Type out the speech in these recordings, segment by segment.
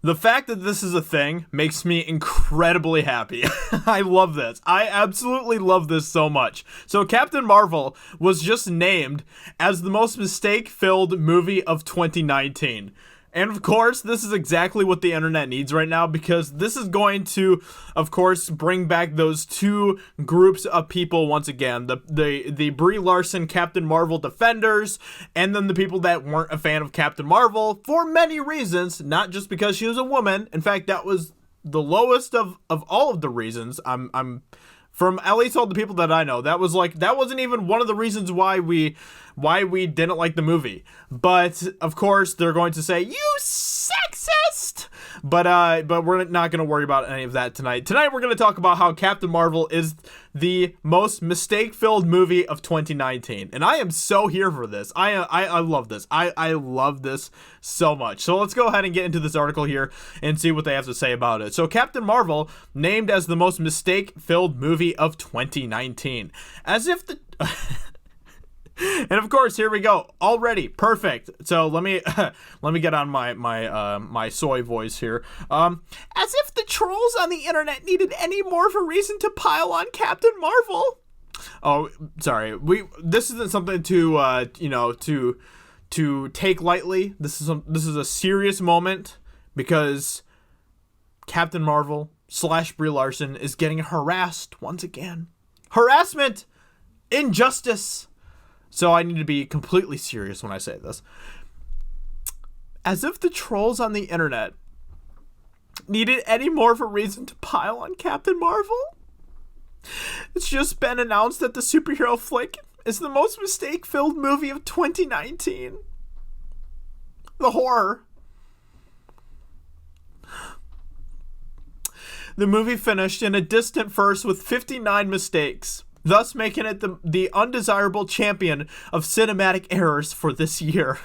The fact that this is a thing makes me incredibly happy. I love this. I absolutely love this so much. So Captain Marvel was just named as the most mistake-filled movie of 2019. And of course, this is exactly what the internet needs right now, because this is going to, of course, bring back those two groups of people once again. The Brie Larson Captain Marvel defenders, and then the people that weren't a fan of Captain Marvel for many reasons, not just because she was a woman. In fact, that was the lowest of all of the reasons. I'm from at least all the people that I know, that wasn't even one of the reasons why we didn't like the movie. But of course, they're going to say, "You sexist!" But we're not going to worry about any of that tonight. Tonight, we're going to talk about how Captain Marvel is the most mistake-filled movie of 2019, and I am so here for this. I love this. I love this so much. So let's go ahead and get into this article here and see what they have to say about it. So Captain Marvel named as the most mistake-filled movie of 2019, as if the and of course, here we go. Already perfect. So let me get on my soy voice here. As if the trolls on the internet needed any more of a reason to pile on Captain Marvel. Oh, sorry. This isn't something to take lightly. This is a serious moment, because Captain Marvel / Brie Larson is getting harassed once again. Harassment, injustice. So I need to be completely serious when I say this. As if the trolls on the internet needed any more of a reason to pile on Captain Marvel. It's just been announced that the superhero flick is the most mistake-filled movie of 2019. The horror. The movie finished in a distant first with 59 mistakes, thus making it the undesirable champion of cinematic errors for this year.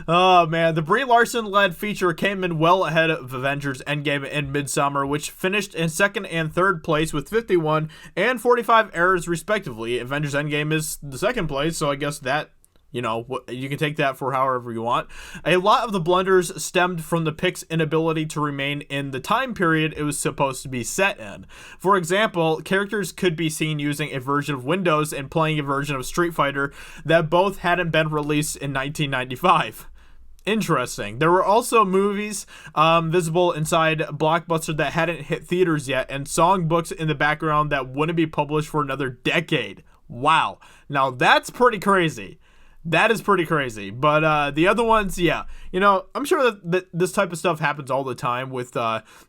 Oh man, the Brie Larson-led feature came in well ahead of Avengers Endgame and Midsommar, which finished in second and third place with 51 and 45 errors respectively. Avengers Endgame is the second place, so I guess that, you can take that for however you want. A lot of the blunders stemmed from the pick's inability to remain in the time period it was supposed to be set in. For example, characters could be seen using a version of Windows and playing a version of Street Fighter that both hadn't been released in 1995. Interesting. There were also movies visible inside Blockbuster that hadn't hit theaters yet, and songbooks in the background that wouldn't be published for another decade. Wow. Now that's pretty crazy. That is pretty crazy. But the other ones, yeah. I'm sure that this type of stuff happens all the time with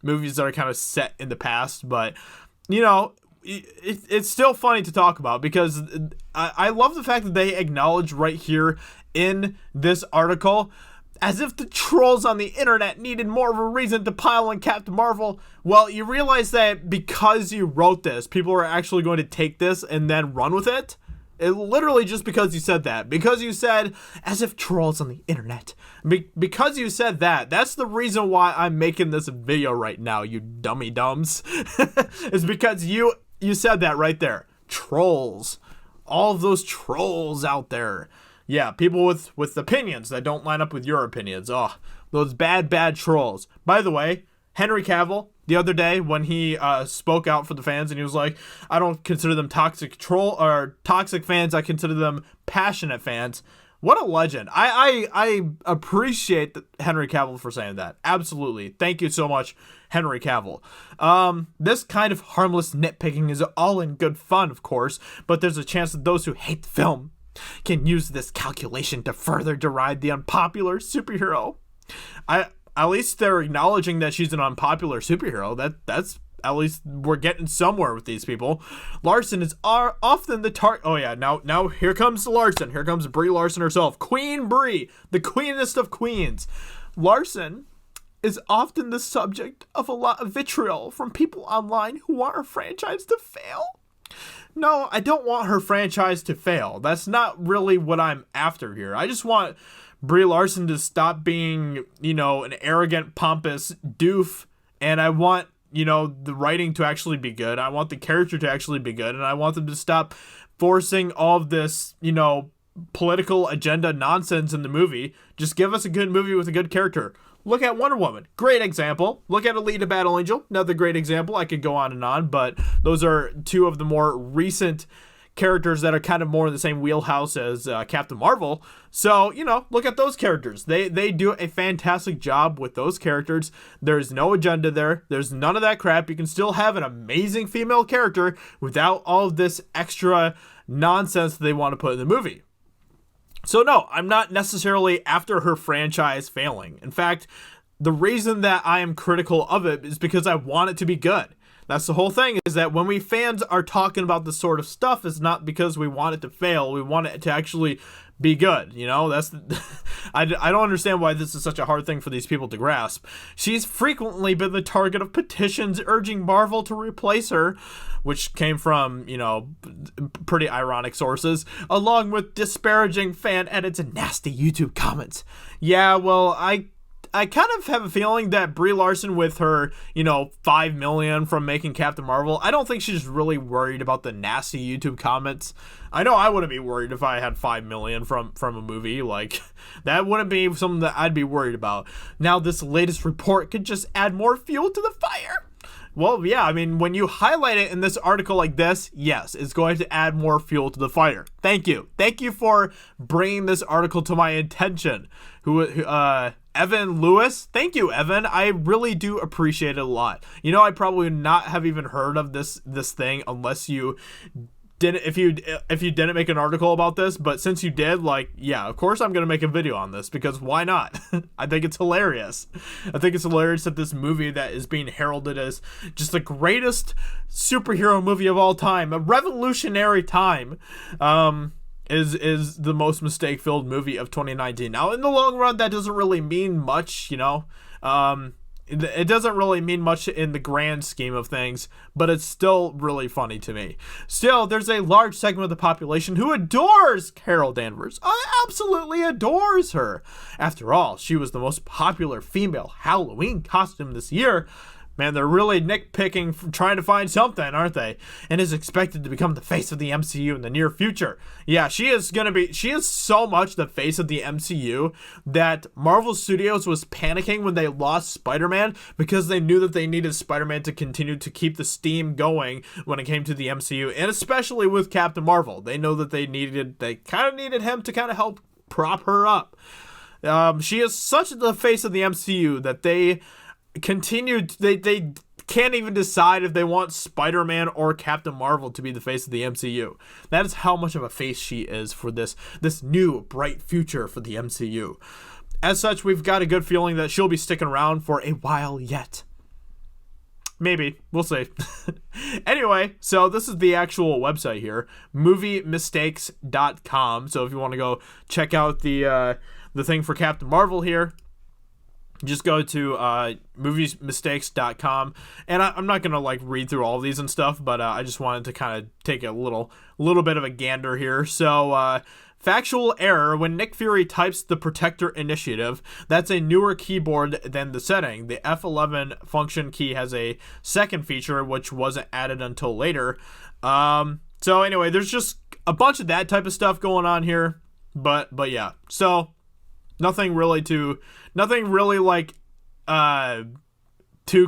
movies that are kind of set in the past. But, it's still funny to talk about, because I love the fact that they acknowledge right here in this article, as if the trolls on the internet needed more of a reason to pile on Captain Marvel. Well, you realize that because you wrote this, people are actually going to take this and then run with it. Literally just because you said that. Because you said, as if trolls on the internet. Because you said that. That's the reason why I'm making this video right now, you dummy dumbs. It's because you said that right there. Trolls. All of those trolls out there. Yeah, people with opinions that don't line up with your opinions. Oh, those bad trolls. By the way, Henry Cavill, the other day when he spoke out for the fans, and he was like, I don't consider them toxic fans, I consider them passionate fans. What a legend. I appreciate Henry Cavill for saying that. Absolutely. Thank you so much, Henry Cavill. This kind of harmless nitpicking is all in good fun, of course, but there's a chance that those who hate the film can use this calculation to further deride the unpopular superhero. At least they're acknowledging that she's an unpopular superhero. That's at least we're getting somewhere with these people. Larson is often the target. Oh yeah, now here comes Larson. Here comes Brie Larson herself, Queen Brie, the queenest of queens. Larson is often the subject of a lot of vitriol from people online who want her franchise to fail. No, I don't want her franchise to fail. That's not really what I'm after here. I just want Brie Larson to stop being, an arrogant, pompous doof, and I want, the writing to actually be good. I want the character to actually be good, and I want them to stop forcing all of this, political agenda nonsense in the movie. Just give us a good movie with a good character. look at Wonder Woman. Great example. Look at Alita Battle Angel. Another great example. I could go on, but those are two of the more recent characters that are kind of more in the same wheelhouse as Captain Marvel. So, look at those characters. They do a fantastic job with those characters. There's no agenda there. There's none of that crap. You can still have an amazing female character without all of this extra nonsense that they want to put in the movie. So no, I'm not necessarily after her franchise failing. In fact, the reason that I am critical of it is because I want it to be good. That's the whole thing, is that when we fans are talking about this sort of stuff, it's not because we want it to fail. We want it to actually be good. That's I don't understand why this is such a hard thing for these people to grasp. She's frequently been the target of petitions urging Marvel to replace her, which came from, pretty ironic sources, along with disparaging fan edits and nasty YouTube comments. Yeah, well, I kind of have a feeling that Brie Larson, with her, $5 million from making Captain Marvel, I don't think she's really worried about the nasty YouTube comments. I know I wouldn't be worried if I had $5 million from a movie. Like, that wouldn't be something that I'd be worried about. Now, this latest report could just add more fuel to the fire. Well, yeah, I mean, when you highlight it in this article like this, yes, it's going to add more fuel to the fire. Thank you. Thank you for bringing this article to my attention. Evan Lewis, thank you, Evan. I really do appreciate it a lot. I probably would not have even heard of this thing unless you didn't, if you didn't make an article about this, but since you did, yeah, of course I'm going to make a video on this, because why not? I think it's hilarious. I think it's hilarious that this movie that is being heralded as just the greatest superhero movie of all time, a revolutionary time, is the most mistake-filled movie of 2019. Now, in the long run, that doesn't really mean much, it doesn't really mean much in the grand scheme of things, but it's still really funny to me. Still, there's a large segment of the population who adores Carol Danvers. Absolutely adores her. After all, she was the most popular female Halloween costume this year. Man, they're really nitpicking, trying to find something, aren't they? And is expected to become the face of the MCU in the near future. Yeah, she is so much the face of the MCU that Marvel Studios was panicking when they lost Spider-Man, because they knew that they needed Spider-Man to continue to keep the steam going when it came to the MCU, and especially with Captain Marvel. They know that they kind of needed him to kind of help prop her up. She is such the face of the MCU that they can't even decide if they want Spider-Man or Captain Marvel to be the face of the MCU. That is how much of a face she is for this new bright future for the MCU. As such, we've got a good feeling that she'll be sticking around for a while yet. Maybe. We'll see. Anyway, so this is the actual website here, moviemistakes.com. So if you want to go check out the thing for Captain Marvel here, just go to moviesmistakes.com, and I'm not gonna read through all of these and stuff, but I just wanted to kind of take a little bit of a gander here. So factual error: when Nick Fury types the Protector Initiative, that's a newer keyboard than the setting. The F11 function key has a second feature which wasn't added until later. So anyway, there's just a bunch of that type of stuff going on here, but yeah. So nothing really too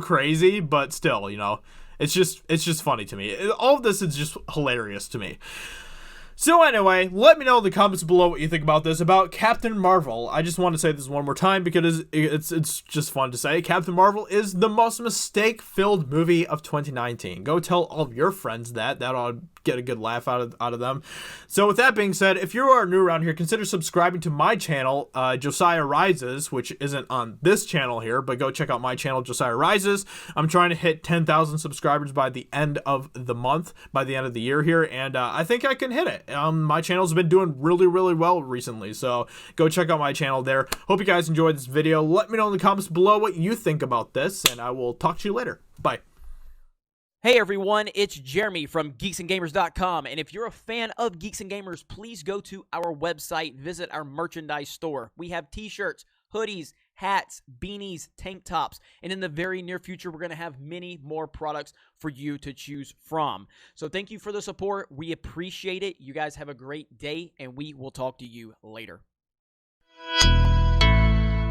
crazy, but still, it's just funny to me. All of this is just hilarious to me. So anyway, let me know in the comments below what you think about this, about Captain Marvel. I just want to say this one more time because it's just fun to say. Captain Marvel is the most mistake-filled movie of 2019. Go tell all of your friends that. That'll get a good laugh out of them. So with that being said, if you are new around here, consider subscribing to my channel, Josiah Rises, which isn't on this channel here, but go check out my channel, Josiah Rises. I'm trying to hit 10,000 subscribers by the end of the month, by the end of the year here, and I think I can hit it. My channel's been doing really, really well recently, so go check out my channel there. Hope you guys enjoyed this video. Let me know in the comments below what you think about this, and I will talk to you later. Bye. Hey everyone, it's Jeremy from geeksandgamers.com, and if you're a fan of Geeks and Gamers, please go to our website, visit our merchandise store. We have t-shirts, hoodies, hats, beanies, tank tops, and in the very near future, we're going to have many more products for you to choose from. So thank you for the support. We appreciate it. You guys have a great day, and we will talk to you later.